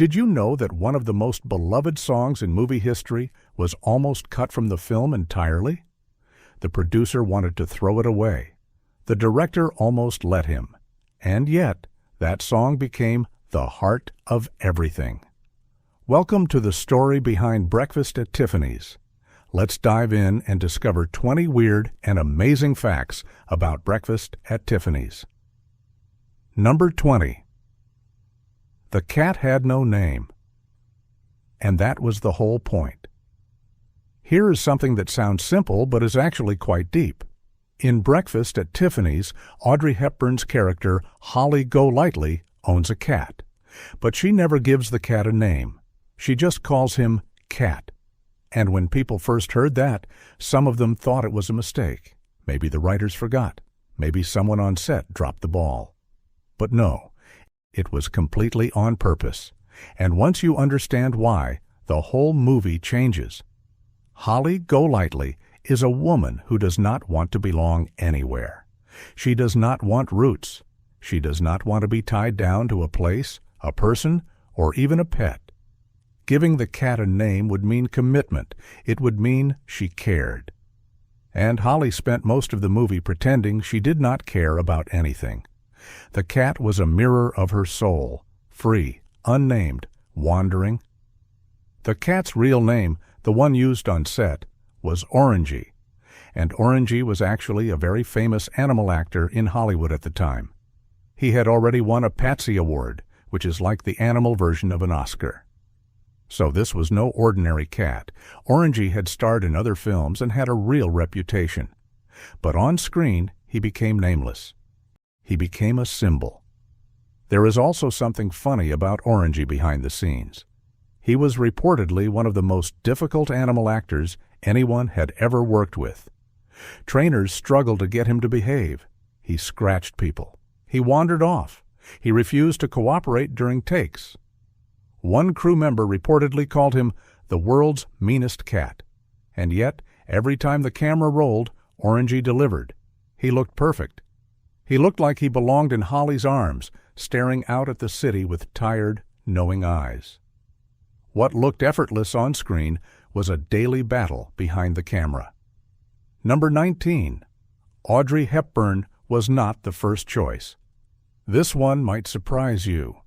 Did you know that one of the most beloved songs in movie history was almost cut from the film entirely? The producer wanted to throw it away. The director almost let him. And yet, that song became the heart of everything. Welcome to the story behind Breakfast at Tiffany's. Let's dive in and discover 20 weird and amazing facts about Breakfast at Tiffany's. Number 20. The cat had no name. And that was the whole point. Here is something that sounds simple but is actually quite deep. In Breakfast at Tiffany's, Audrey Hepburn's character, Holly Golightly, owns a cat. But she never gives the cat a name. She just calls him Cat. And when people first heard that, some of them thought it was a mistake. Maybe the writers forgot. Maybe someone on set dropped the ball. But no, it was completely on purpose. And once you understand why, the whole movie changes. Holly Golightly is a woman who does not want to belong anywhere. She does not want roots. She does not want to be tied down to a place, a person, or even a pet. Giving the cat a name would mean commitment. It would mean she cared. And Holly spent most of the movie pretending she did not care about anything. The cat was a mirror of her soul, free, unnamed, wandering. The cat's real name, the one used on set, was Orangey, and Orangey was actually a very famous animal actor in Hollywood at the time. He had already won a Patsy Award, which is like the animal version of an Oscar. So this was no ordinary cat. Orangey had starred in other films and had a real reputation. But on screen, he became nameless. He became a symbol. There is also something funny about Orangey behind the scenes. He was reportedly one of the most difficult animal actors anyone had ever worked with. Trainers struggled to get him to behave. He scratched people. He wandered off. He refused to cooperate during takes. One crew member reportedly called him the world's meanest cat. And yet, every time the camera rolled, Orangey delivered. He looked perfect. He looked like he belonged in Holly's arms, staring out at the city with tired, knowing eyes. What looked effortless on screen was a daily battle behind the camera. Number 19. Audrey Hepburn was not the first choice. This one might surprise you.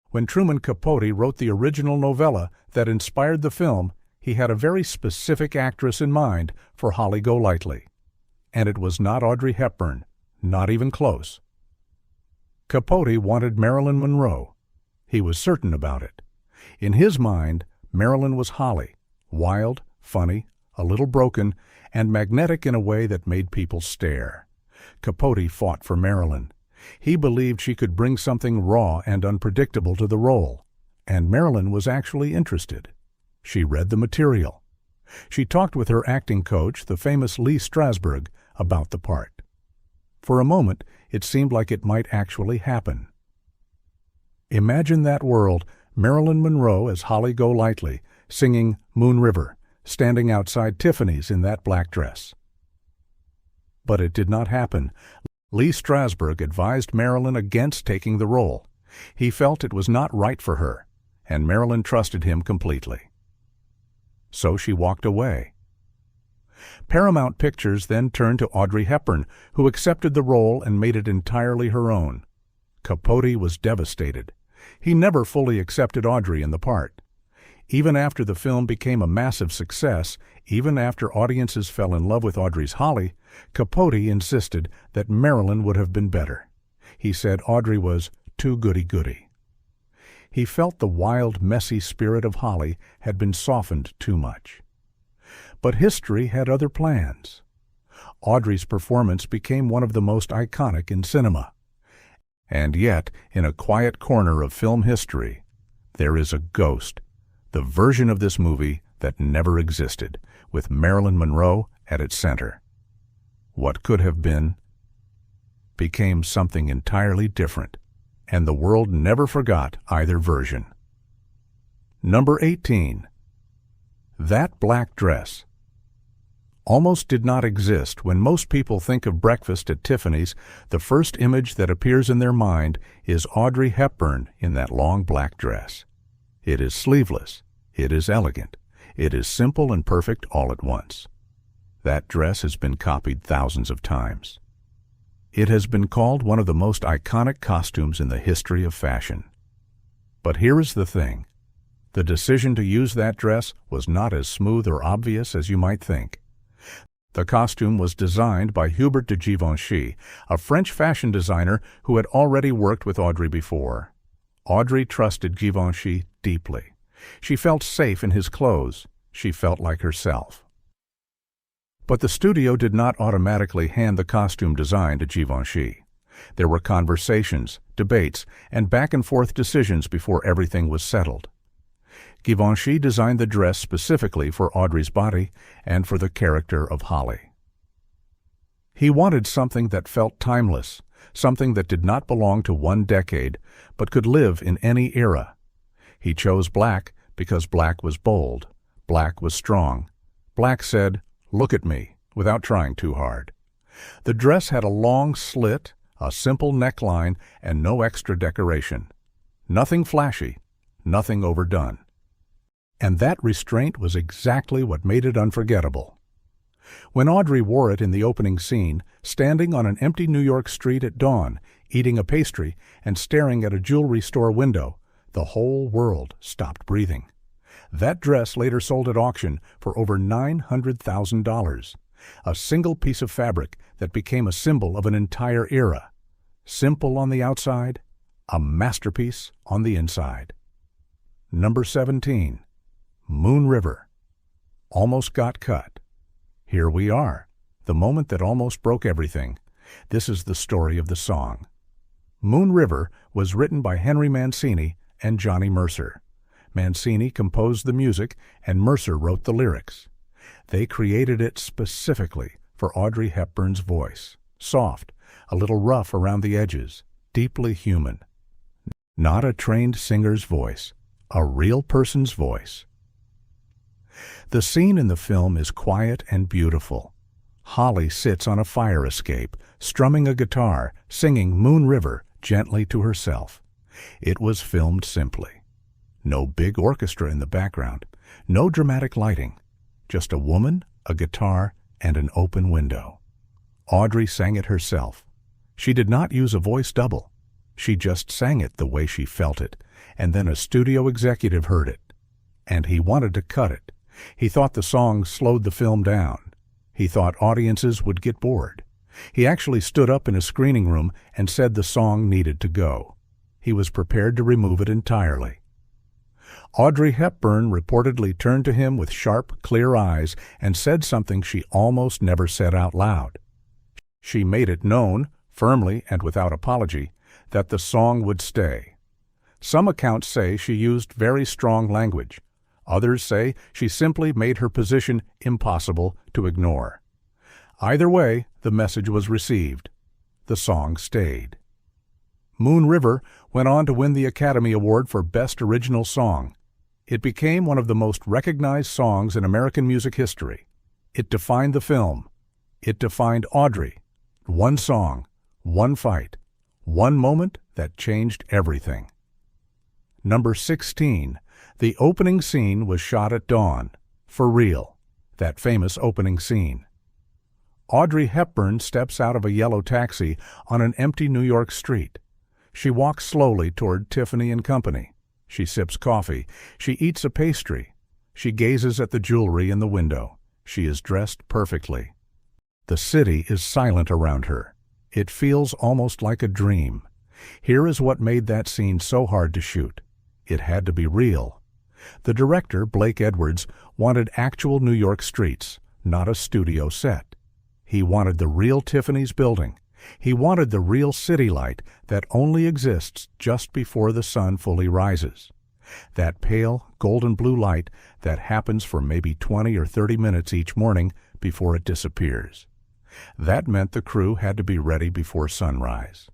When Truman Capote wrote the original novella that inspired the film, he had a very specific actress in mind for Holly Golightly. And it was not Audrey Hepburn, not even close. Capote wanted Marilyn Monroe. He was certain about it. In his mind, Marilyn was Holly, wild, funny, a little broken, and magnetic in a way that made people stare. Capote fought for Marilyn. He believed she could bring something raw and unpredictable to the role, and Marilyn was actually interested. She read the material. She talked with her acting coach, the famous Lee Strasberg, about the part. For a moment, it seemed like it might actually happen. Imagine that world, Marilyn Monroe as Holly Golightly, singing Moon River, standing outside Tiffany's in that black dress. But it did not happen. Lee Strasberg advised Marilyn against taking the role. He felt it was not right for her, and Marilyn trusted him completely. So she walked away. Paramount Pictures then turned to Audrey Hepburn, who accepted the role and made it entirely her own. Capote was devastated. He never fully accepted Audrey in the part. Even after the film became a massive success, even after audiences fell in love with Audrey's Holly, Capote insisted that Marilyn would have been better. He said Audrey was too goody-goody. He felt the wild, messy spirit of Holly had been softened too much. But history had other plans. Audrey's performance became one of the most iconic in cinema. And yet, in a quiet corner of film history, there is a ghost, the version of this movie that never existed, with Marilyn Monroe at its center. What could have been became something entirely different, and the world never forgot either version. Number 18. That black dress almost did not exist. When most people think of Breakfast at Tiffany's, the first image that appears in their mind is Audrey Hepburn in that long black dress. It is sleeveless. It is elegant. It is simple and perfect all at once. That dress has been copied thousands of times. It has been called one of the most iconic costumes in the history of fashion. But here is the thing. The decision to use that dress was not as smooth or obvious as you might think. The costume was designed by Hubert de Givenchy, a French fashion designer who had already worked with Audrey before. Audrey trusted Givenchy deeply. She felt safe in his clothes. She felt like herself. But the studio did not automatically hand the costume design to Givenchy. There were conversations, debates, and back-and-forth decisions before everything was settled. Givenchy designed the dress specifically for Audrey's body and for the character of Holly. He wanted something that felt timeless, something that did not belong to one decade, but could live in any era. He chose black because black was bold, black was strong. Black said, "Look at me," without trying too hard. The dress had a long slit, a simple neckline, and no extra decoration. Nothing flashy, nothing overdone. And that restraint was exactly what made it unforgettable. When Audrey wore it in the opening scene, standing on an empty New York street at dawn, eating a pastry and staring at a jewelry store window, the whole world stopped breathing. That dress later sold at auction for over $900,000, a single piece of fabric that became a symbol of an entire era. Simple on the outside, a masterpiece on the inside. Number 17. Moon River. Almost got cut. Here we are, the moment that almost broke everything. This is the story of the song. Moon River was written by Henry Mancini and Johnny Mercer. Mancini composed the music and Mercer wrote the lyrics. They created it specifically for Audrey Hepburn's voice, soft, a little rough around the edges, deeply human. Not a trained singer's voice, a real person's voice. The scene in the film is quiet and beautiful. Holly sits on a fire escape, strumming a guitar, singing Moon River gently to herself. It was filmed simply. No big orchestra in the background, no dramatic lighting, just a woman, a guitar, and an open window. Audrey sang it herself. She did not use a voice double. She just sang it the way she felt it, and then a studio executive heard it. And he wanted to cut it. He thought the song slowed the film down. He thought audiences would get bored. He actually stood up in a screening room and said the song needed to go. He was prepared to remove it entirely. Audrey Hepburn reportedly turned to him with sharp, clear eyes and said something she almost never said out loud. She made it known, firmly and without apology, that the song would stay. Some accounts say she used very strong language. Others say she simply made her position impossible to ignore. Either way, the message was received. The song stayed. Moon River went on to win the Academy Award for Best Original Song. It became one of the most recognized songs in American music history. It defined the film. It defined Audrey. One song, one fight, one moment that changed everything. Number 16. The opening scene was shot at dawn. For real. That famous opening scene. Audrey Hepburn steps out of a yellow taxi on an empty New York street. She walks slowly toward Tiffany and Company. She sips coffee. She eats a pastry. She gazes at the jewelry in the window. She is dressed perfectly. The city is silent around her. It feels almost like a dream. Here is what made that scene so hard to shoot. It had to be real. The director, Blake Edwards, wanted actual New York streets, not a studio set. He wanted the real Tiffany's building. He wanted the real city light that only exists just before the sun fully rises. That pale, golden blue light that happens for maybe 20 or 30 minutes each morning before it disappears. That meant the crew had to be ready before sunrise.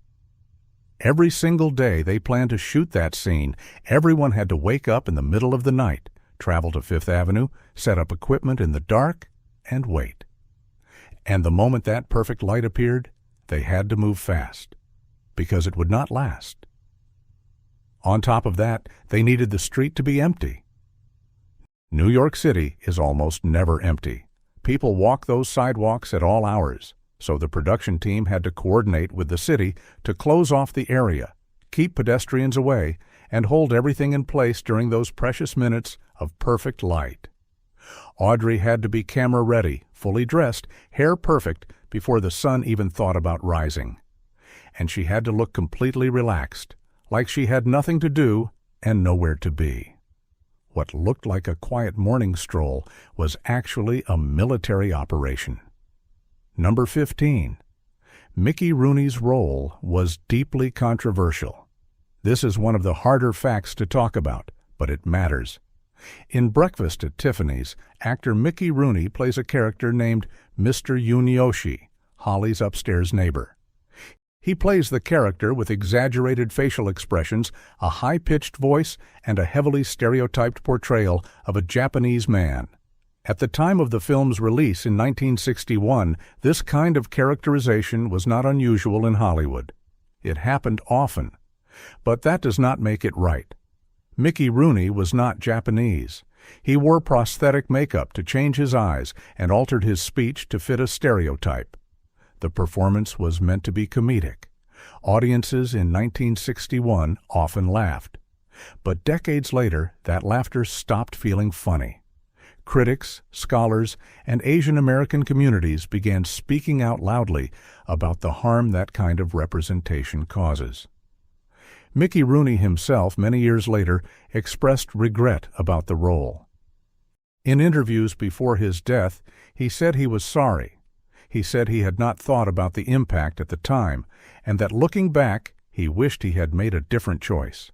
Every single day they planned to shoot that scene, everyone had to wake up in the middle of the night, travel to Fifth Avenue, set up equipment in the dark, and wait. And the moment that perfect light appeared, they had to move fast, because it would not last. On top of that, they needed the street to be empty. New York City is almost never empty. People walk those sidewalks at all hours, so the production team had to coordinate with the city to close off the area, keep pedestrians away, and hold everything in place during those precious minutes of perfect light. Audrey had to be camera-ready, fully dressed, hair perfect, before the sun even thought about rising. And she had to look completely relaxed, like she had nothing to do and nowhere to be. What looked like a quiet morning stroll was actually a military operation. Number 15. Mickey Rooney's role was deeply controversial. This is one of the harder facts to talk about, but it matters. In Breakfast at Tiffany's, actor Mickey Rooney plays a character named Mr. Yunioshi, Holly's upstairs neighbor. He plays the character with exaggerated facial expressions, a high-pitched voice, and a heavily stereotyped portrayal of a Japanese man. At the time of the film's release in 1961, this kind of characterization was not unusual in Hollywood. It happened often. But that does not make it right. Mickey Rooney was not Japanese. He wore prosthetic makeup to change his eyes and altered his speech to fit a stereotype. The performance was meant to be comedic. Audiences in 1961 often laughed. But decades later, that laughter stopped feeling funny. Critics, scholars, and Asian American communities began speaking out loudly about the harm that kind of representation causes. Mickey Rooney himself, many years later, expressed regret about the role. In interviews before his death, he said he was sorry. He said he had not thought about the impact at the time, and that looking back, he wished he had made a different choice.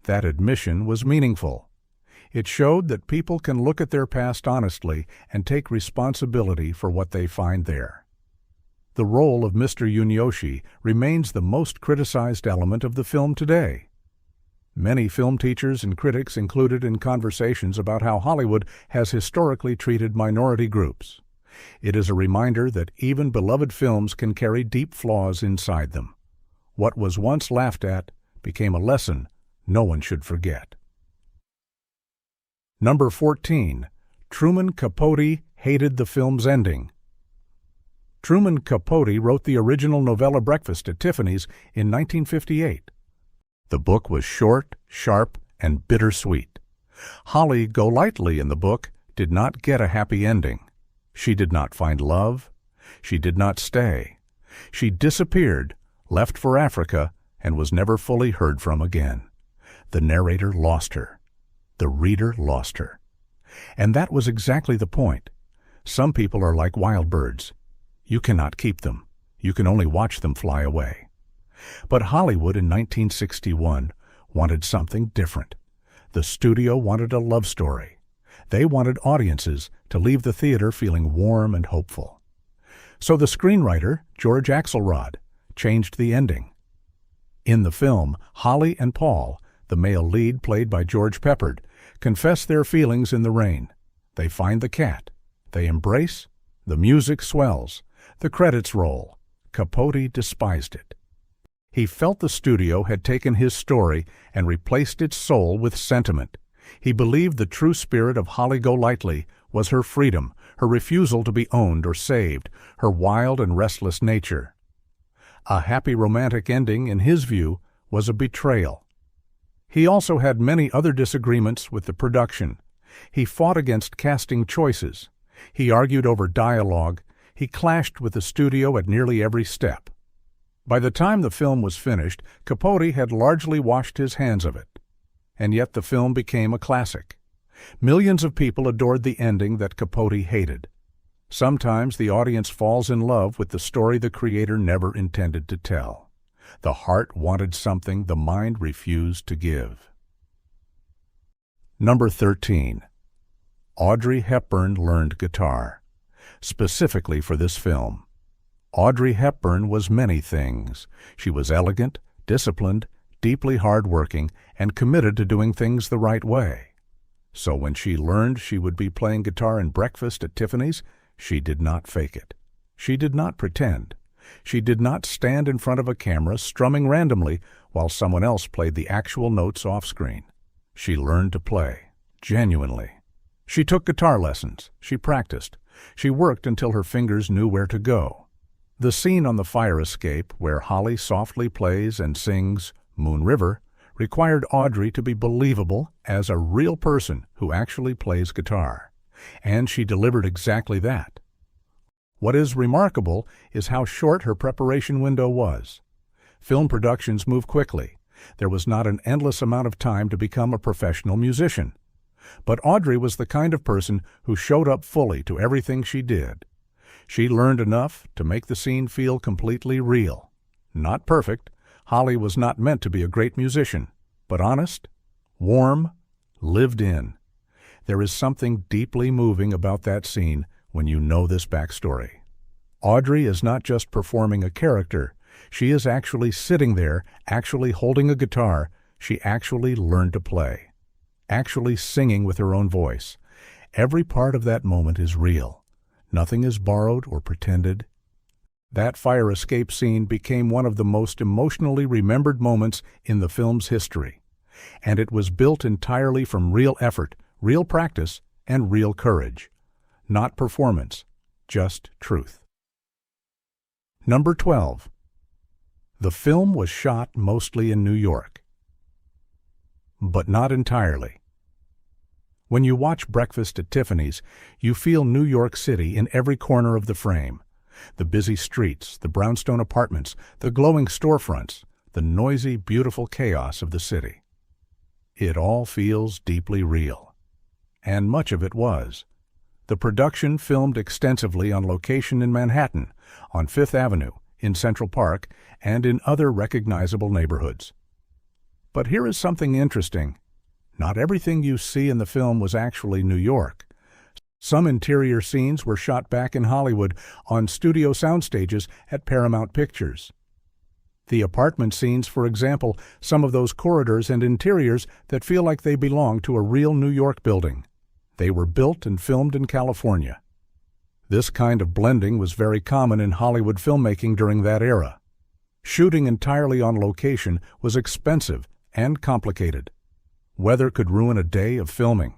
That admission was meaningful. It showed that people can look at their past honestly and take responsibility for what they find there. The role of Mr. Yunioshi remains the most criticized element of the film today. Many film teachers and critics included in conversations about how Hollywood has historically treated minority groups. It is a reminder that even beloved films can carry deep flaws inside them. What was once laughed at became a lesson no one should forget. Number 14. Truman Capote hated the film's ending. Truman Capote wrote the original novella Breakfast at Tiffany's in 1958. The book was short, sharp, and bittersweet. Holly Golightly in the book did not get a happy ending. She did not find love. She did not stay. She disappeared, left for Africa, and was never fully heard from again. The narrator lost her. The reader lost her. And that was exactly the point. Some people are like wild birds. You cannot keep them. You can only watch them fly away. But Hollywood in 1961 wanted something different. The studio wanted a love story. They wanted audiences to leave the theater feeling warm and hopeful. So the screenwriter, George Axelrod, changed the ending. In the film, Holly and Paul, the male lead played by George Peppard, confess their feelings in the rain. They find the cat. They embrace. The music swells. The credits roll. Capote despised it. He felt the studio had taken his story and replaced its soul with sentiment. He believed the true spirit of Holly Golightly was her freedom, her refusal to be owned or saved, her wild and restless nature. A happy romantic ending, in his view, was a betrayal. He also had many other disagreements with the production. He fought against casting choices. He argued over dialogue. He clashed with the studio at nearly every step. By the time the film was finished, Capote had largely washed his hands of it. And yet the film became a classic. Millions of people adored the ending that Capote hated. Sometimes the audience falls in love with the story the creator never intended to tell. The heart wanted something the mind refused to give. Number 13. Audrey Hepburn learned guitar, specifically for this film. Audrey Hepburn was many things. She was elegant, disciplined, deeply hard-working, and committed to doing things the right way. So when she learned she would be playing guitar in Breakfast at Tiffany's, she did not fake it. She did not pretend. She did not stand in front of a camera strumming randomly while someone else played the actual notes off-screen. She learned to play, genuinely. She took guitar lessons. She practiced. She worked until her fingers knew where to go. The scene on the fire escape, where Holly softly plays and sings Moon River, required Audrey to be believable as a real person who actually plays guitar. And she delivered exactly that. What is remarkable is how short her preparation window was. Film productions move quickly. There was not an endless amount of time to become a professional musician. But Audrey was the kind of person who showed up fully to everything she did. She learned enough to make the scene feel completely real. Not perfect. Holly was not meant to be a great musician, but honest, warm, lived in. There is something deeply moving about that scene when you know this backstory. Audrey is not just performing a character. She is actually sitting there, actually holding a guitar. She actually learned to play, actually singing with her own voice. Every part of that moment is real. Nothing is borrowed or pretended. That fire escape scene became one of the most emotionally remembered moments in the film's history, and it was built entirely from real effort, real practice, and real courage. Not performance, just truth. Number 12. The film was shot mostly in New York, but not entirely. When you watch Breakfast at Tiffany's, you feel New York City in every corner of the frame. The busy streets, the brownstone apartments, the glowing storefronts, the noisy, beautiful chaos of the city. It all feels deeply real. And much of it was. The production filmed extensively on location in Manhattan, on Fifth Avenue, in Central Park, and in other recognizable neighborhoods. But here is something interesting. Not everything you see in the film was actually New York. Some interior scenes were shot back in Hollywood on studio sound stages at Paramount Pictures. The apartment scenes, for example, some of those corridors and interiors that feel like they belong to a real New York building. They were built and filmed in California. This kind of blending was very common in Hollywood filmmaking during that era. Shooting entirely on location was expensive and complicated. Weather could ruin a day of filming.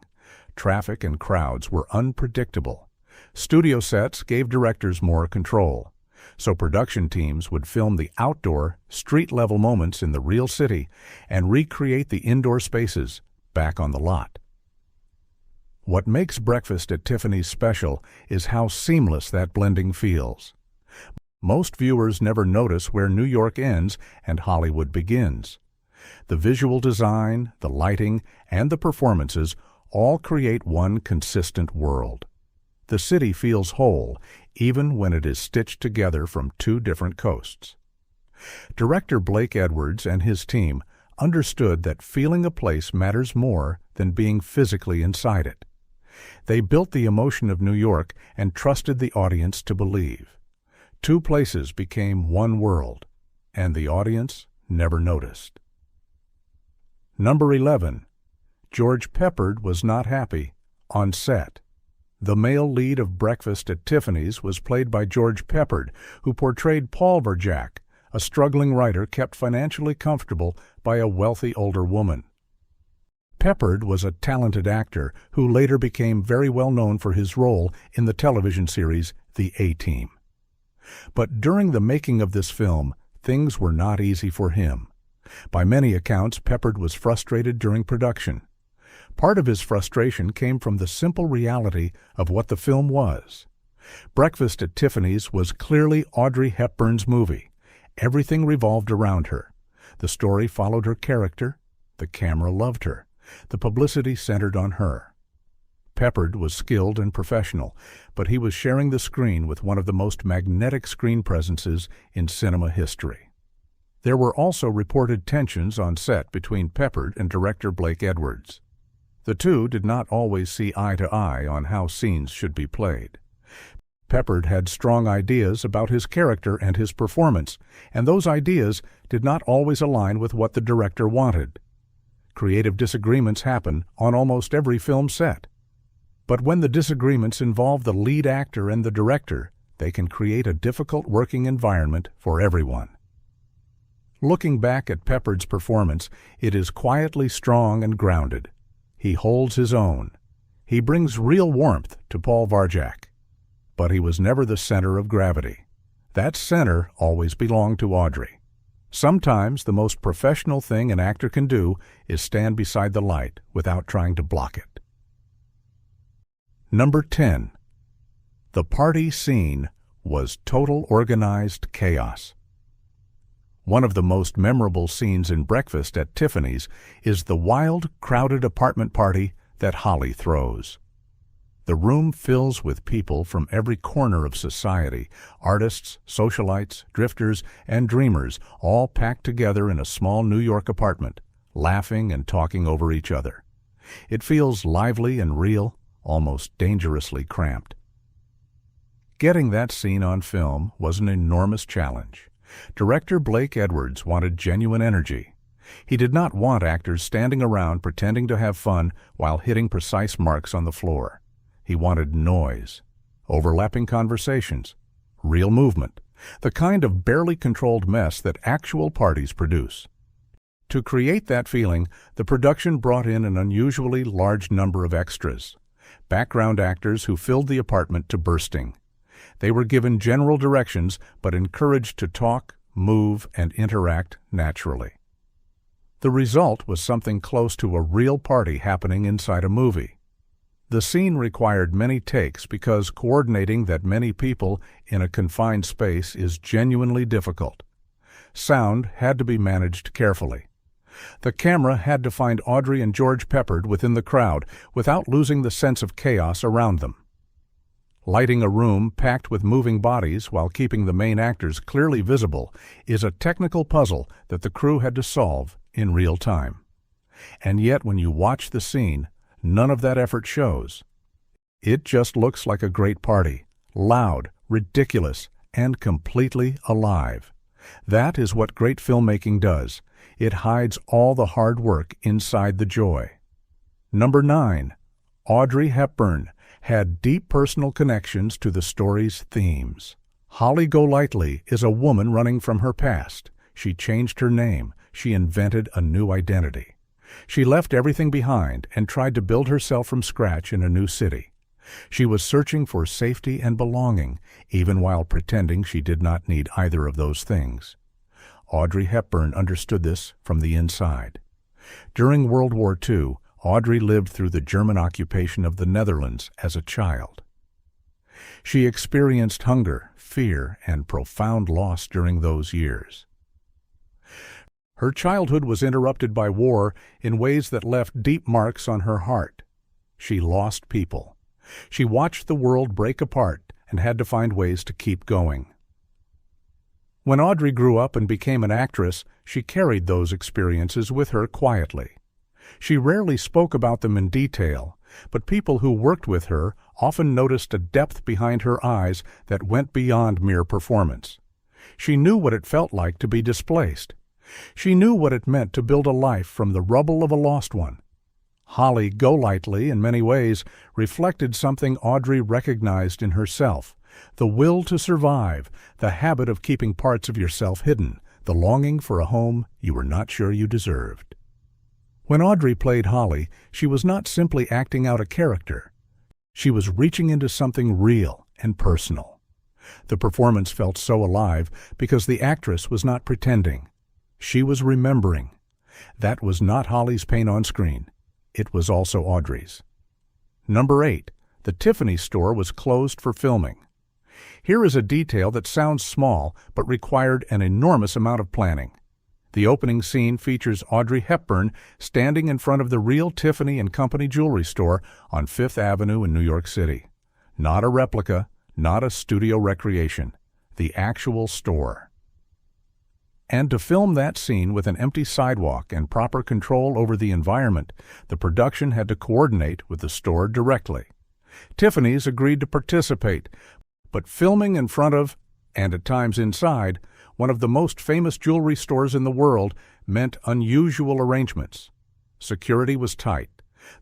Traffic and crowds were unpredictable. Studio sets gave directors more control, so production teams would film the outdoor, street-level moments in the real city and recreate the indoor spaces back on the lot. What makes Breakfast at Tiffany's special is how seamless that blending feels. Most viewers never notice where New York ends and Hollywood begins. The visual design, the lighting, and the performances all create one consistent world. The city feels whole, even when it is stitched together from two different coasts. Director Blake Edwards and his team understood that feeling a place matters more than being physically inside it. They built the emotion of New York and trusted the audience to believe. Two places became one world, and the audience never noticed. Number 11. George Peppard was not happy on set. The male lead of Breakfast at Tiffany's was played by George Peppard, who portrayed Paul Verjack, a struggling writer kept financially comfortable by a wealthy older woman. Peppard was a talented actor who later became very well known for his role in the television series The A-Team. But during the making of this film, things were not easy for him. By many accounts, Peppard was frustrated during production. Part of his frustration came from the simple reality of what the film was. Breakfast at Tiffany's was clearly Audrey Hepburn's movie. Everything revolved around her. The story followed her character. The camera loved her. The publicity centered on her. Peppard was skilled and professional, but he was sharing the screen with one of the most magnetic screen presences in cinema history. There were also reported tensions on set between Peppard and director Blake Edwards. The two did not always see eye to eye on how scenes should be played. Peppard had strong ideas about his character and his performance, and those ideas did not always align with what the director wanted. Creative disagreements happen on almost every film set. But when the disagreements involve the lead actor and the director, they can create a difficult working environment for everyone. Looking back at Hepburn's performance, it is quietly strong and grounded. He holds his own. He brings real warmth to Paul Varjak. But he was never the center of gravity. That center always belonged to Audrey. Sometimes the most professional thing an actor can do is stand beside the light without trying to block it. Number 10. The party scene was total organized chaos. One of the most memorable scenes in Breakfast at Tiffany's is the wild, crowded apartment party that Holly throws. The room fills with people from every corner of society, artists, socialites, drifters, and dreamers, all packed together in a small New York apartment, laughing and talking over each other. It feels lively and real, almost dangerously cramped. Getting that scene on film was an enormous challenge. Director Blake Edwards wanted genuine energy. He did not want actors standing around pretending to have fun while hitting precise marks on the floor. He wanted noise, overlapping conversations, real movement, the kind of barely controlled mess that actual parties produce. To create that feeling, the production brought in an unusually large number of extras, background actors who filled the apartment to bursting. They were given general directions but encouraged to talk, move, and interact naturally. The result was something close to a real party happening inside a movie. The scene required many takes because coordinating that many people in a confined space is genuinely difficult. Sound had to be managed carefully. The camera had to find Audrey and George Hepburn within the crowd without losing the sense of chaos around them. Lighting a room packed with moving bodies while keeping the main actors clearly visible is a technical puzzle that the crew had to solve in real time. And yet when you watch the scene, none of that effort shows. It just looks like a great party, loud, ridiculous, and completely alive. That is what great filmmaking does. It hides all the hard work inside the joy. Number 9. Audrey Hepburn had deep personal connections to the story's themes. Holly Golightly is a woman running from her past. She changed her name. She invented a new identity. She left everything behind and tried to build herself from scratch in a new city. She was searching for safety and belonging, even while pretending she did not need either of those things. Audrey Hepburn understood this from the inside. During World War II, Audrey lived through the German occupation of the Netherlands as a child. She experienced hunger, fear, and profound loss during those years. Her childhood was interrupted by war in ways that left deep marks on her heart. She lost people. She watched the world break apart and had to find ways to keep going. When Audrey grew up and became an actress, she carried those experiences with her quietly. She rarely spoke about them in detail, but people who worked with her often noticed a depth behind her eyes that went beyond mere performance. She knew what it felt like to be displaced. She knew what it meant to build a life from the rubble of a lost one. Holly Golightly, in many ways, reflected something Audrey recognized in herself: the will to survive, the habit of keeping parts of yourself hidden, the longing for a home you were not sure you deserved. When Audrey played Holly, she was not simply acting out a character. She was reaching into something real and personal. The performance felt so alive because the actress was not pretending. She was remembering. That was not Holly's pain on screen. It was also Audrey's. Number 8. The Tiffany store was closed for filming. Here is a detail that sounds small but required an enormous amount of planning. The opening scene features Audrey Hepburn standing in front of the real Tiffany & Company jewelry store on Fifth Avenue in New York City. Not a replica, not a studio recreation. The actual store. And to film that scene with an empty sidewalk and proper control over the environment, the production had to coordinate with the store directly. Tiffany's agreed to participate, but filming in front of, and at times inside, one of the most famous jewelry stores in the world meant unusual arrangements. Security was tight.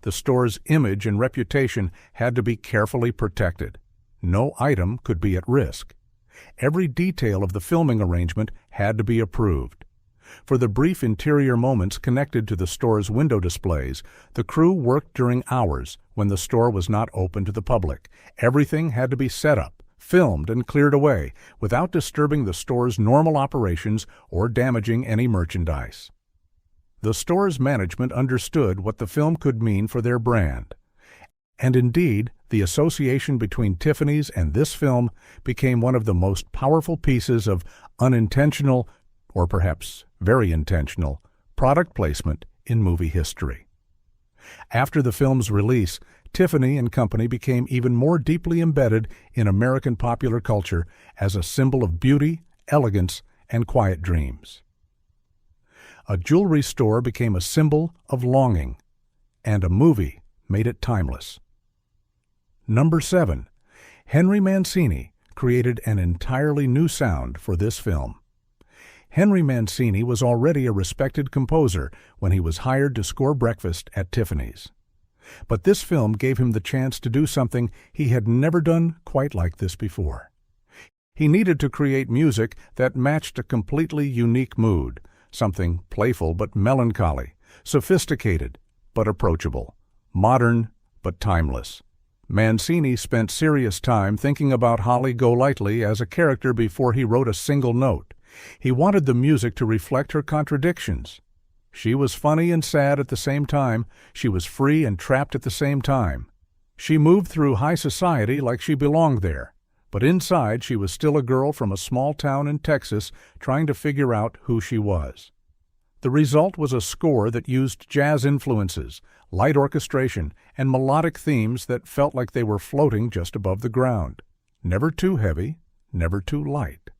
The store's image and reputation had to be carefully protected. No item could be at risk. Every detail of the filming arrangement had to be approved. For the brief interior moments connected to the store's window displays, the crew worked during hours when the store was not open to the public. Everything had to be set up, filmed, and cleared away without disturbing the store's normal operations or damaging any merchandise. The store's management understood what the film could mean for their brand. And indeed, the association between Tiffany's and this film became one of the most powerful pieces of unintentional, or perhaps very intentional, product placement in movie history. After the film's release, Tiffany and Company became even more deeply embedded in American popular culture as a symbol of beauty, elegance, and quiet dreams. A jewelry store became a symbol of longing, and a movie made it timeless. Number 7. Henry Mancini created an entirely new sound for this film. Henry Mancini was already a respected composer when he was hired to score Breakfast at Tiffany's. But this film gave him the chance to do something he had never done quite like this before. He needed to create music that matched a completely unique mood, something playful but melancholy, sophisticated but approachable, modern but timeless. Mancini spent serious time thinking about Holly Golightly as a character before he wrote a single note. He wanted the music to reflect her contradictions. She was funny and sad at the same time. She was free and trapped at the same time. She moved through high society like she belonged there, but inside she was still a girl from a small town in Texas trying to figure out who she was. The result was a score that used jazz influences, light orchestration, and melodic themes that felt like they were floating just above the ground. Never too heavy, never too light.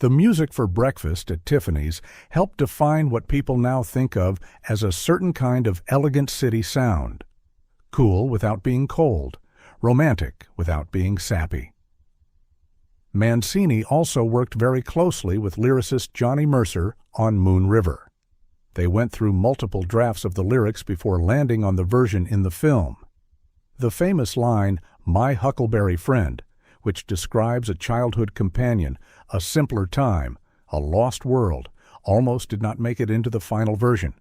The music for Breakfast at Tiffany's helped define what people now think of as a certain kind of elegant city sound. Cool without being cold, romantic without being sappy. Mancini also worked very closely with lyricist Johnny Mercer on Moon River. They went through multiple drafts of the lyrics before landing on the version in the film. The famous line, "My Huckleberry Friend," which describes a childhood companion, a simpler time, a lost world, almost did not make it into the final version.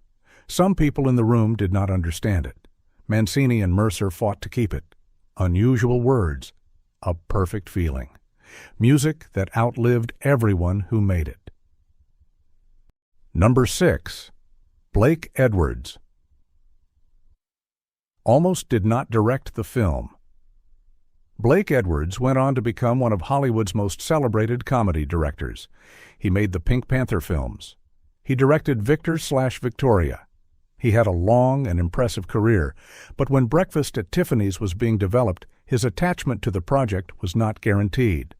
Some people in the room did not understand it. Mancini and Mercer fought to keep it. Unusual words, a perfect feeling. Music that outlived everyone who made it. Number 6. Blake Edwards. Almost did not direct the film. Blake Edwards went on to become one of Hollywood's most celebrated comedy directors. He made the Pink Panther films. He directed Victor/Victoria. He had a long and impressive career, but when Breakfast at Tiffany's was being developed, his attachment to the project was not guaranteed.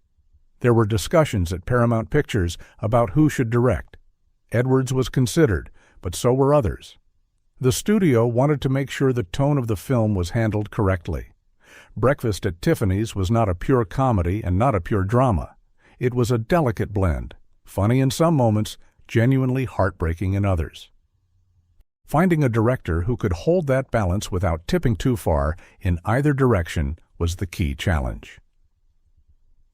There were discussions at Paramount Pictures about who should direct. Edwards was considered, but so were others. The studio wanted to make sure the tone of the film was handled correctly. Breakfast at Tiffany's was not a pure comedy and not a pure drama. It was a delicate blend, funny in some moments, genuinely heartbreaking in others. Finding a director who could hold that balance without tipping too far in either direction was the key challenge.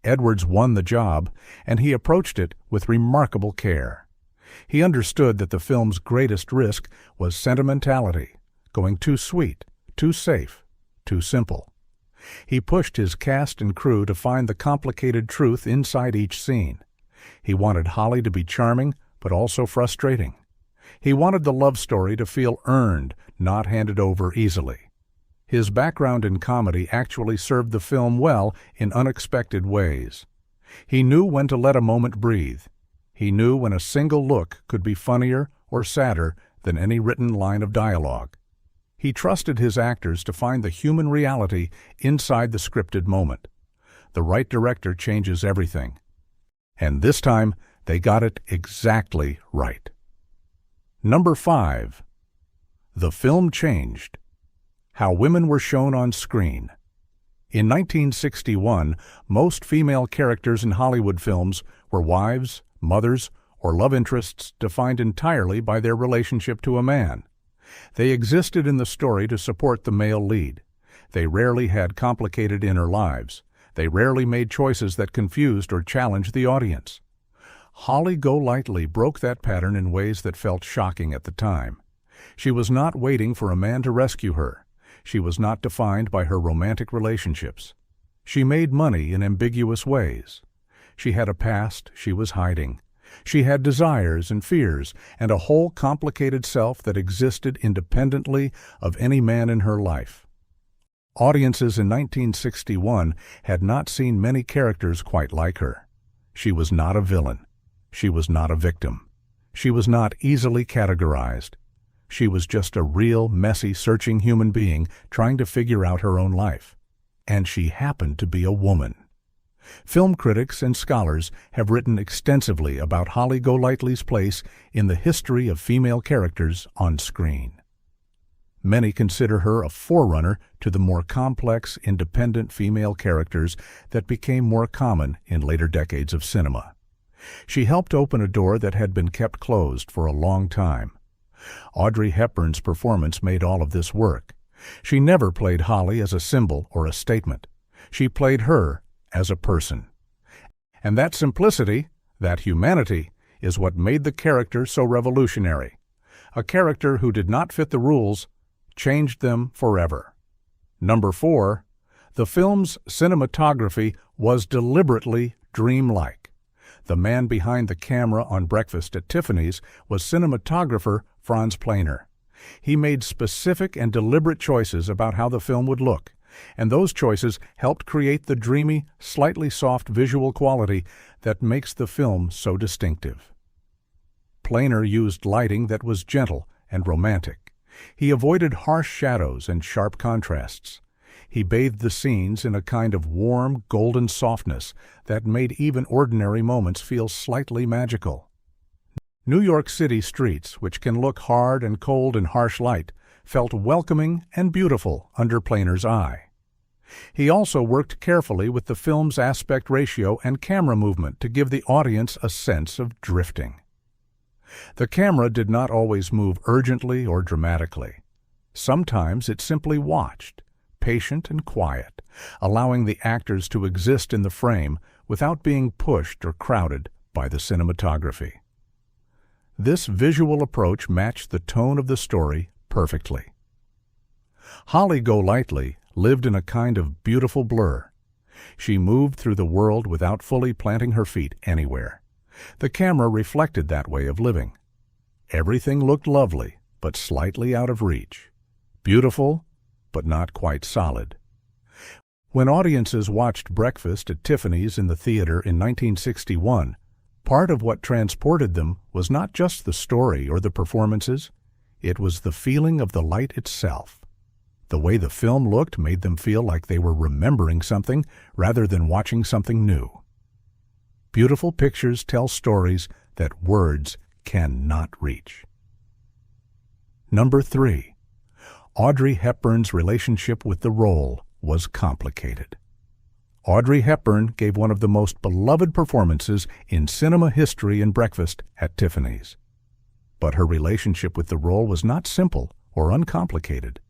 Edwards won the job, and he approached it with remarkable care. He understood that the film's greatest risk was sentimentality, going too sweet, too safe, too simple. He pushed his cast and crew to find the complicated truth inside each scene. He wanted Holly to be charming, but also frustrating. He wanted the love story to feel earned, not handed over easily. His background in comedy actually served the film well in unexpected ways. He knew when to let a moment breathe. He knew when a single look could be funnier or sadder than any written line of dialogue. He trusted his actors to find the human reality inside the scripted moment. The right director changes everything. And this time, they got it exactly right. Number 5. The film changed. How women were shown on screen. In 1961, most female characters in Hollywood films were wives, mothers, or love interests defined entirely by their relationship to a man. They existed in the story to support the male lead. They rarely had complicated inner lives. They rarely made choices that confused or challenged the audience. Holly Golightly broke that pattern in ways that felt shocking at the time. She was not waiting for a man to rescue her. She was not defined by her romantic relationships. She made money in ambiguous ways. She had a past she was hiding. She had desires and fears and a whole complicated self that existed independently of any man in her life. Audiences in 1961 had not seen many characters quite like her. She was not a villain. She was not a victim. She was not easily categorized. She was just a real, messy, searching human being trying to figure out her own life. And she happened to be a woman. Film critics and scholars have written extensively about Holly Golightly's place in the history of female characters on screen. Many consider her a forerunner to the more complex, independent female characters that became more common in later decades of cinema. She helped open a door that had been kept closed for a long time. Audrey Hepburn's performance made all of this work. She never played Holly as a symbol or a statement. She played her as a person. And that simplicity, that humanity, is what made the character so revolutionary. A character who did not fit the rules changed them forever. Number 4, the film's cinematography was deliberately dreamlike. The man behind the camera on Breakfast at Tiffany's was cinematographer Franz Planer. He made specific and deliberate choices about how the film would look, and those choices helped create the dreamy, slightly soft visual quality that makes the film so distinctive. Planer used lighting that was gentle and romantic. He avoided harsh shadows and sharp contrasts. He bathed the scenes in a kind of warm, golden softness that made even ordinary moments feel slightly magical. New York City streets, which can look hard and cold in harsh light, felt welcoming and beautiful under Planer's eye. He also worked carefully with the film's aspect ratio and camera movement to give the audience a sense of drifting. The camera did not always move urgently or dramatically. Sometimes it simply watched, patient and quiet, allowing the actors to exist in the frame without being pushed or crowded by the cinematography. This visual approach matched the tone of the story perfectly. Holly Golightly lived in a kind of beautiful blur. She moved through the world without fully planting her feet anywhere. The camera reflected that way of living. Everything looked lovely, but slightly out of reach. Beautiful, but not quite solid. When audiences watched Breakfast at Tiffany's in the theater in 1961, part of what transported them was not just the story or the performances, it was the feeling of the light itself. The way the film looked made them feel like they were remembering something rather than watching something new. Beautiful pictures tell stories that words cannot reach. Number 3. Audrey Hepburn's relationship with the role was complicated. Audrey Hepburn gave one of the most beloved performances in cinema history in Breakfast at Tiffany's. But her relationship with the role was not simple or uncomplicated.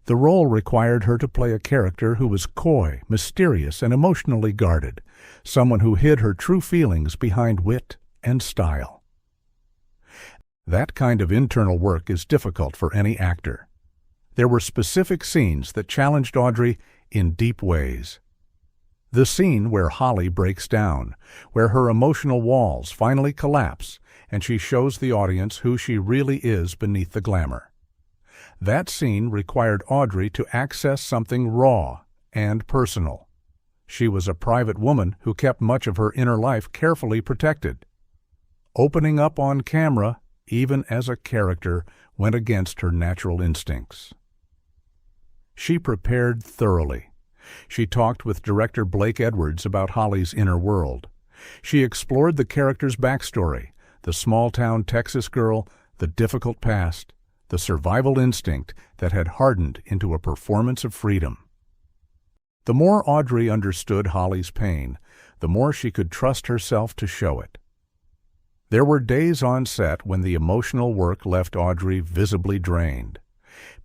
The role required her to play a character who was coy, mysterious, and emotionally guarded, someone who hid her true feelings behind wit and style. That kind of internal work is difficult for any actor. There were specific scenes that challenged Audrey in deep ways. The scene where Holly breaks down, where her emotional walls finally collapse, and she shows the audience who she really is beneath the glamour. That scene required Audrey to access something raw and personal. She was a private woman who kept much of her inner life carefully protected. Opening up on camera, even as a character, went against her natural instincts. She prepared thoroughly. She talked with director Blake Edwards about Holly's inner world. She explored the character's backstory, the small-town Texas girl, the difficult past, the survival instinct that had hardened into a performance of freedom. The more Audrey understood Holly's pain, the more she could trust herself to show it. There were days on set when the emotional work left Audrey visibly drained.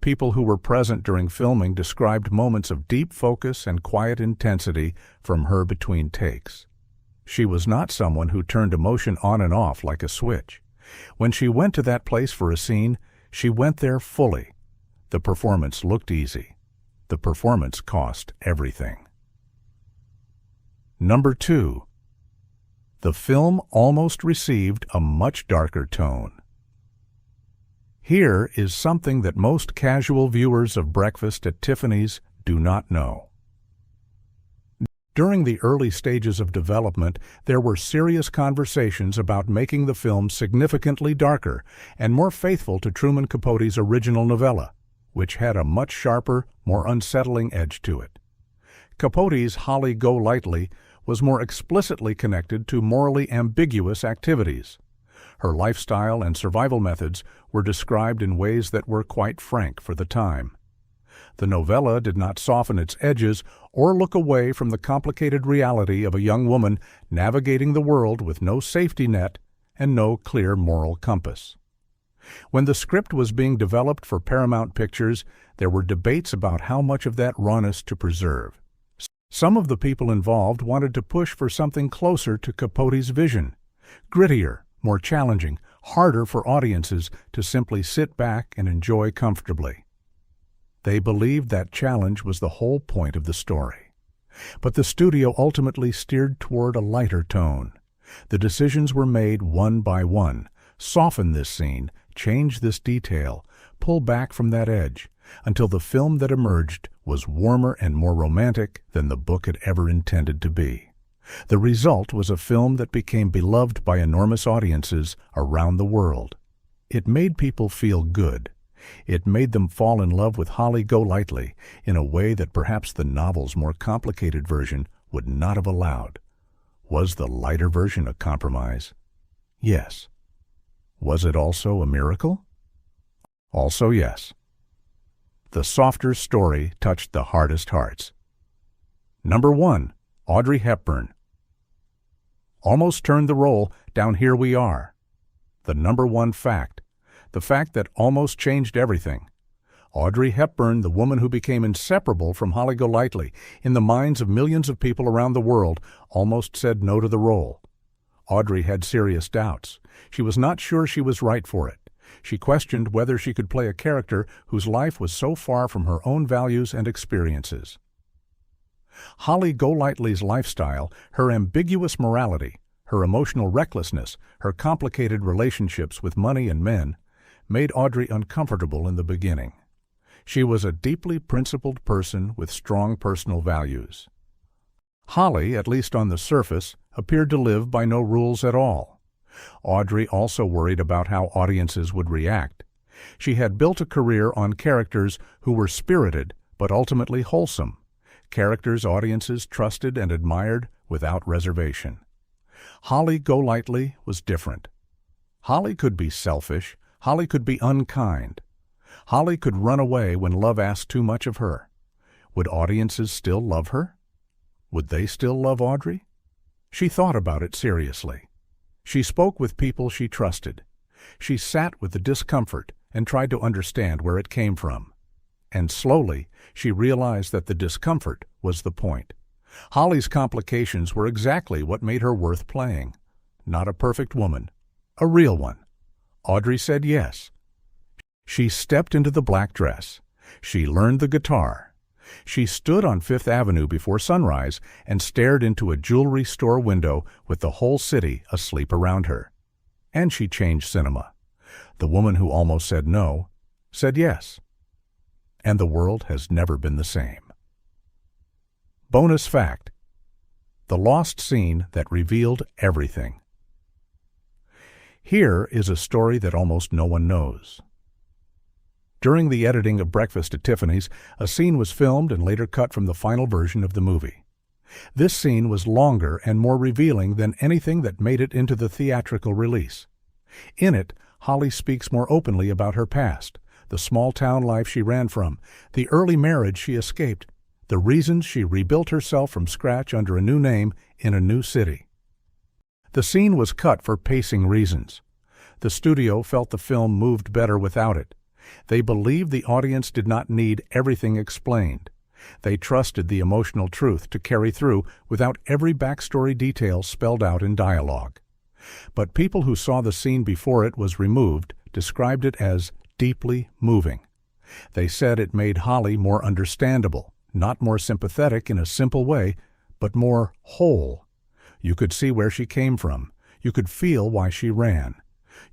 People who were present during filming described moments of deep focus and quiet intensity from her between takes. She was not someone who turned emotion on and off like a switch. When she went to that place for a scene, she went there fully. The performance looked easy. The performance cost everything. Number 2. The film almost received a much darker tone. Here is something that most casual viewers of Breakfast at Tiffany's do not know. During the early stages of development, there were serious conversations about making the film significantly darker and more faithful to Truman Capote's original novella, which had a much sharper, more unsettling edge to it. Capote's Holly Golightly was more explicitly connected to morally ambiguous activities. Her lifestyle and survival methods were described in ways that were quite frank for the time. The novella did not soften its edges or look away from the complicated reality of a young woman navigating the world with no safety net and no clear moral compass. When the script was being developed for Paramount Pictures, there were debates about how much of that rawness to preserve. Some of the people involved wanted to push for something closer to Capote's vision, grittier, more challenging, harder for audiences to simply sit back and enjoy comfortably. They believed that challenge was the whole point of the story. But the studio ultimately steered toward a lighter tone. The decisions were made one by one. Soften this scene, change this detail, pull back from that edge, until the film that emerged was warmer and more romantic than the book had ever intended to be. The result was a film that became beloved by enormous audiences around the world. It made people feel good. It made them fall in love with Holly Golightly in a way that perhaps the novel's more complicated version would not have allowed. Was the lighter version a compromise? Yes. Was it also a miracle? Also yes. The softer story touched the hardest hearts. Number 1. Audrey Hepburn. Almost turned the role down Here We Are. The number 1 fact. The fact that almost changed everything. Audrey Hepburn, the woman who became inseparable from Holly Golightly in the minds of millions of people around the world, almost said no to the role. Audrey had serious doubts. She was not sure she was right for it. She questioned whether she could play a character whose life was so far from her own values and experiences. Holly Golightly's lifestyle, her ambiguous morality, her emotional recklessness, her complicated relationships with money and men, made Audrey uncomfortable in the beginning. She was a deeply principled person with strong personal values. Holly, at least on the surface, appeared to live by no rules at all. Audrey also worried about how audiences would react. She had built a career on characters who were spirited but ultimately wholesome, characters audiences trusted and admired without reservation. Holly Golightly was different. Holly could be selfish. Holly could be unkind. Holly could run away when love asked too much of her. Would audiences still love her? Would they still love Audrey? She thought about it seriously. She spoke with people she trusted. She sat with the discomfort and tried to understand where it came from. And slowly, she realized that the discomfort was the point. Holly's complications were exactly what made her worth playing. Not a perfect woman, a real one. Audrey said yes. She stepped into the black dress. She learned the guitar. She stood on Fifth Avenue before sunrise and stared into a jewelry store window with the whole city asleep around her. And she changed cinema. The woman who almost said no said yes. And the world has never been the same. Bonus fact: the lost scene that revealed everything. Here is a story that almost no one knows. During the editing of Breakfast at Tiffany's, a scene was filmed and later cut from the final version of the movie. This scene was longer and more revealing than anything that made it into the theatrical release. In it, Holly speaks more openly about her past, the small-town life she ran from, the early marriage she escaped, the reasons she rebuilt herself from scratch under a new name in a new city. The scene was cut for pacing reasons. The studio felt the film moved better without it. They believed the audience did not need everything explained. They trusted the emotional truth to carry through without every backstory detail spelled out in dialogue. But people who saw the scene before it was removed described it as deeply moving. They said it made Holly more understandable, not more sympathetic in a simple way, but more whole. You could see where she came from. You could feel why she ran.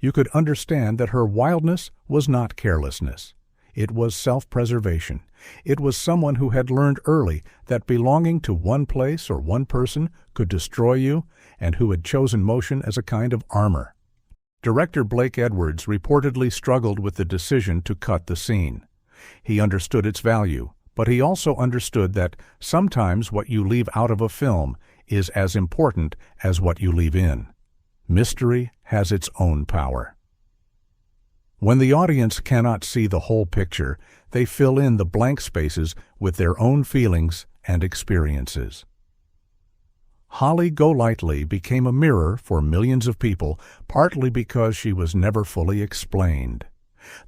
You could understand that her wildness was not carelessness. It was self-preservation. It was someone who had learned early that belonging to one place or one person could destroy you, and who had chosen motion as a kind of armor. Director Blake Edwards reportedly struggled with the decision to cut the scene. He understood its value, but he also understood that sometimes what you leave out of a film is as important as what you leave in. Mystery has its own power. When the audience cannot see the whole picture, they fill in the blank spaces with their own feelings and experiences. Holly Golightly became a mirror for millions of people, partly because she was never fully explained.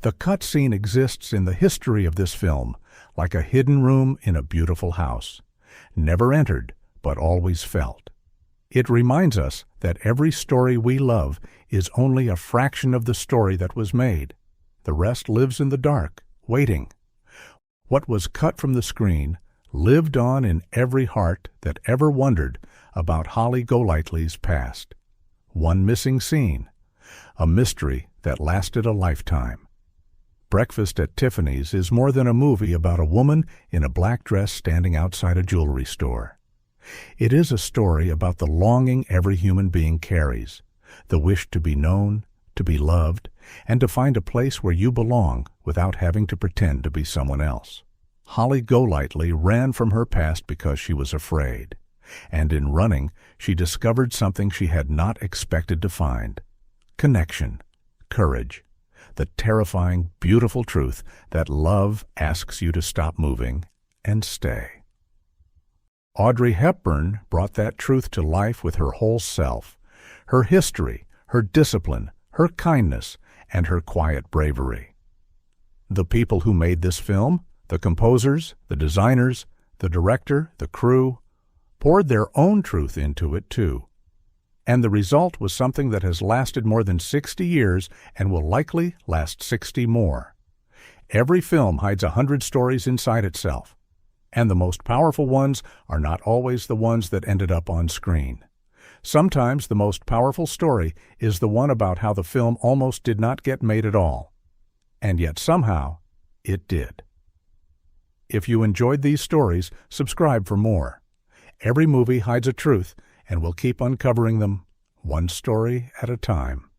The cut scene exists in the history of this film, like a hidden room in a beautiful house, never entered, but always felt. It reminds us that every story we love is only a fraction of the story that was made. The rest lives in the dark, waiting. What was cut from the screen lived on in every heart that ever wondered about Holly Golightly's past. One missing scene, a mystery that lasted a lifetime. Breakfast at Tiffany's is more than a movie about a woman in a black dress standing outside a jewelry store. It is a story about the longing every human being carries, the wish to be known, to be loved, and to find a place where you belong without having to pretend to be someone else. Holly Golightly ran from her past because she was afraid, and in running, she discovered something she had not expected to find: connection, courage, the terrifying, beautiful truth that love asks you to stop moving and stay. Audrey Hepburn brought that truth to life with her whole self, her history, her discipline, her kindness, and her quiet bravery. The people who made this film, the composers, the designers, the director, the crew, poured their own truth into it too. And the result was something that has lasted more than 60 years and will likely last 60 more. Every film hides 100 stories inside itself, and the most powerful ones are not always the ones that ended up on screen. Sometimes the most powerful story is the one about how the film almost did not get made at all, and yet somehow it did. If you enjoyed these stories, subscribe for more. Every movie hides a truth, and we'll keep uncovering them one story at a time.